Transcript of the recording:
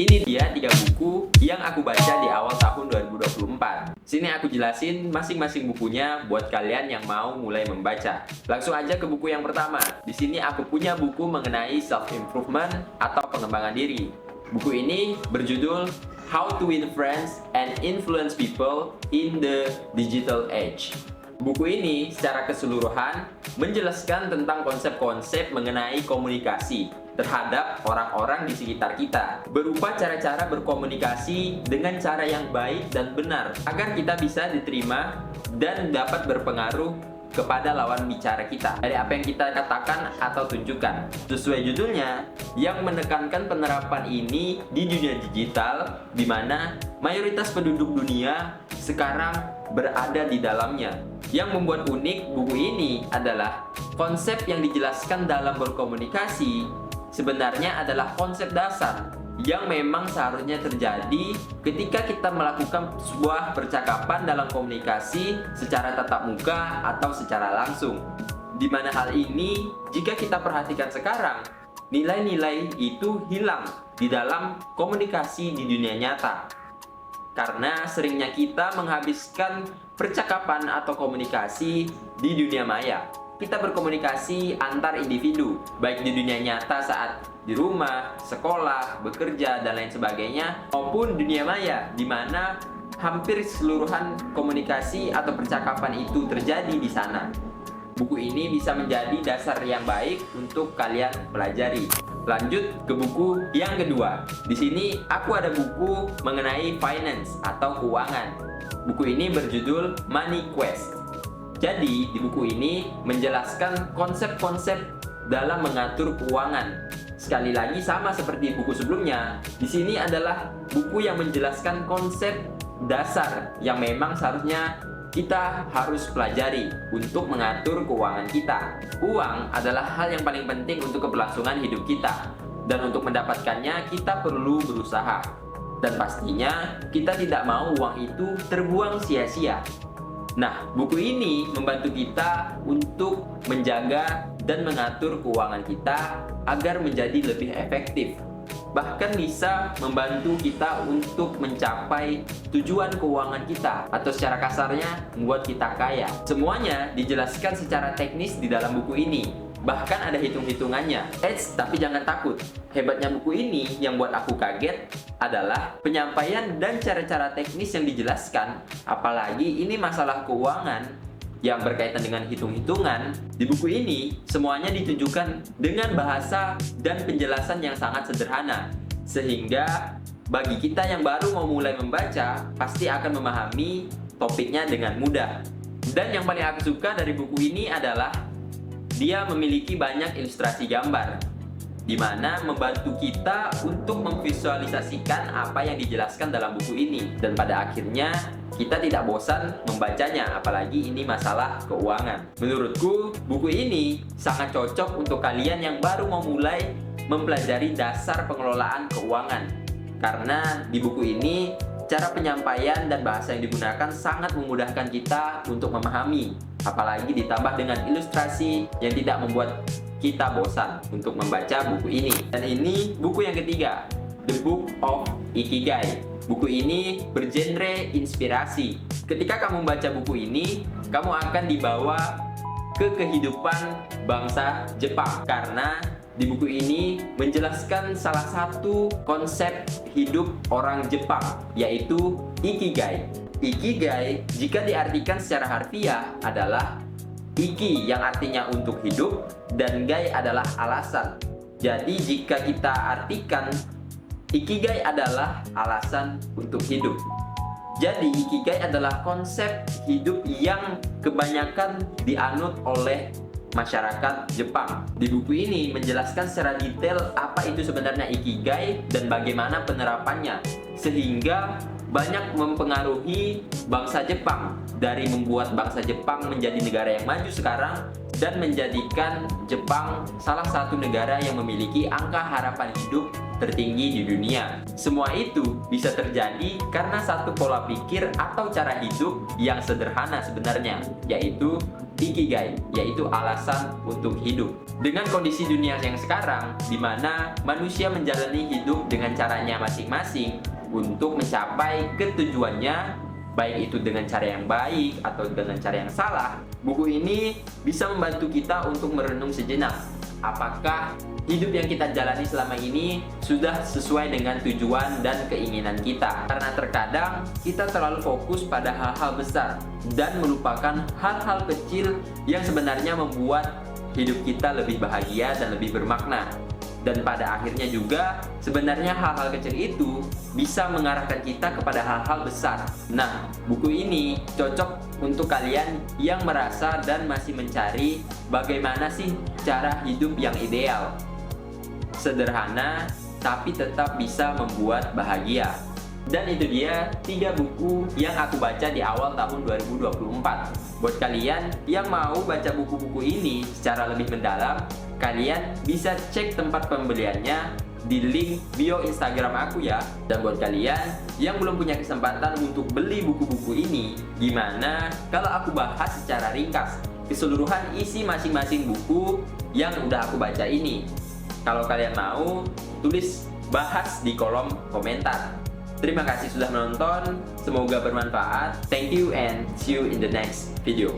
Ini dia 3 buku yang aku baca di awal tahun 2024. Sini aku jelasin masing-masing bukunya buat kalian yang mau mulai membaca. Langsung aja ke buku yang pertama. Di sini aku punya buku mengenai self-improvement atau pengembangan diri. Buku ini berjudul How to Win Friends and Influence People in the Digital Age. Buku ini secara keseluruhan menjelaskan tentang konsep-konsep mengenai komunikasi terhadap orang-orang di sekitar kita, berupa cara-cara berkomunikasi dengan cara yang baik dan benar agar kita bisa diterima dan dapat berpengaruh kepada lawan bicara kita dari apa yang kita katakan atau tunjukkan. Sesuai judulnya, yang menekankan penerapan ini di dunia digital, di mana mayoritas penduduk dunia sekarang berada di dalamnya. Yang membuat unik buku ini adalah konsep yang dijelaskan dalam berkomunikasi sebenarnya adalah konsep dasar yang memang seharusnya terjadi ketika kita melakukan sebuah percakapan dalam komunikasi secara tatap muka atau secara langsung. Di mana hal ini, jika kita perhatikan sekarang, nilai-nilai itu hilang di dalam komunikasi di dunia nyata. Karena seringnya kita menghabiskan percakapan atau komunikasi di dunia maya. Kita berkomunikasi antar individu, baik di dunia nyata saat di rumah, sekolah, bekerja, dan lain sebagainya, maupun dunia maya, di mana hampir keseluruhan komunikasi atau percakapan itu terjadi di sana. Buku ini bisa menjadi dasar yang baik untuk kalian pelajari. Lanjut ke buku yang kedua. Di sini aku ada buku mengenai finance atau keuangan. Buku ini berjudul Money Quest. Jadi, di buku ini menjelaskan konsep-konsep dalam mengatur keuangan. Sekali lagi sama seperti buku sebelumnya, di sini adalah buku yang menjelaskan konsep dasar yang memang seharusnya kita harus pelajari untuk mengatur keuangan kita. Uang adalah hal yang paling penting untuk keberlangsungan hidup kita, dan untuk mendapatkannya kita perlu berusaha. Dan pastinya kita tidak mau uang itu terbuang sia-sia. Nah, buku ini membantu kita untuk menjaga dan mengatur keuangan kita agar menjadi lebih efektif. Bahkan bisa membantu kita untuk mencapai tujuan keuangan kita, atau secara kasarnya membuat kita kaya. Semuanya dijelaskan secara teknis di dalam buku ini. Bahkan ada hitung-hitungannya. Tapi jangan takut. Hebatnya buku ini yang buat aku kaget adalah penyampaian dan cara-cara teknis yang dijelaskan. Apalagi ini masalah keuangan yang berkaitan dengan hitung-hitungan. Di buku ini semuanya ditunjukkan dengan bahasa dan penjelasan yang sangat sederhana, sehingga bagi kita yang baru mau mulai membaca pasti akan memahami topiknya dengan mudah. Dan yang paling aku suka dari buku ini adalah dia memiliki banyak ilustrasi gambar, di mana membantu kita untuk memvisualisasikan apa yang dijelaskan dalam buku ini. Dan pada akhirnya kita tidak bosan membacanya, apalagi ini masalah keuangan. Menurutku, buku ini sangat cocok untuk kalian yang baru mau mulai mempelajari dasar pengelolaan keuangan. Karena di buku ini, cara penyampaian dan bahasa yang digunakan sangat memudahkan kita untuk memahami, apalagi ditambah dengan ilustrasi yang tidak membuat kita bosan untuk membaca buku ini. Dan ini buku yang ketiga, The Book of Ikigai. Buku ini bergenre inspirasi. Ketika kamu membaca buku ini, kamu akan dibawa ke kehidupan bangsa Jepang, karena di buku ini menjelaskan salah satu konsep hidup orang Jepang, yaitu Ikigai. Ikigai jika diartikan secara harfiah adalah Iki yang artinya untuk hidup, dan gai adalah alasan. Jadi jika kita artikan, Ikigai adalah alasan untuk hidup. Jadi Ikigai adalah konsep hidup yang kebanyakan dianut oleh masyarakat Jepang. Di buku ini menjelaskan secara detail apa itu sebenarnya Ikigai dan bagaimana penerapannya, sehingga banyak mempengaruhi bangsa Jepang, dari membuat bangsa Jepang menjadi negara yang maju sekarang dan menjadikan Jepang salah satu negara yang memiliki angka harapan hidup tertinggi di dunia. Semua itu bisa terjadi karena satu pola pikir atau cara hidup yang sederhana sebenarnya, yaitu Ikigai, yaitu alasan untuk hidup. Dengan kondisi dunia yang sekarang, di mana manusia menjalani hidup dengan caranya masing-masing untuk mencapai ketujuannya, baik itu dengan cara yang baik atau dengan cara yang salah, buku ini bisa membantu kita untuk merenung sejenak. Apakah hidup yang kita jalani selama ini sudah sesuai dengan tujuan dan keinginan kita? Karena terkadang kita terlalu fokus pada hal-hal besar dan melupakan hal-hal kecil yang sebenarnya membuat hidup kita lebih bahagia dan lebih bermakna. Dan pada akhirnya juga, sebenarnya hal-hal kecil itu bisa mengarahkan kita kepada hal-hal besar. Nah, buku ini cocok untuk kalian yang merasa dan masih mencari bagaimana sih cara hidup yang ideal. Sederhana, tapi tetap bisa membuat bahagia. Dan itu dia 3 buku yang aku baca di awal tahun 2024. Buat kalian yang mau baca buku-buku ini secara lebih mendalam, kalian bisa cek tempat pembeliannya di link bio Instagram aku ya. Dan buat kalian yang belum punya kesempatan untuk beli buku-buku ini, gimana kalau aku bahas secara ringkas keseluruhan isi masing-masing buku yang udah aku baca ini? Kalau kalian mau, tulis bahas di kolom komentar. Terima kasih sudah menonton, semoga bermanfaat. Thank you and see you in the next video.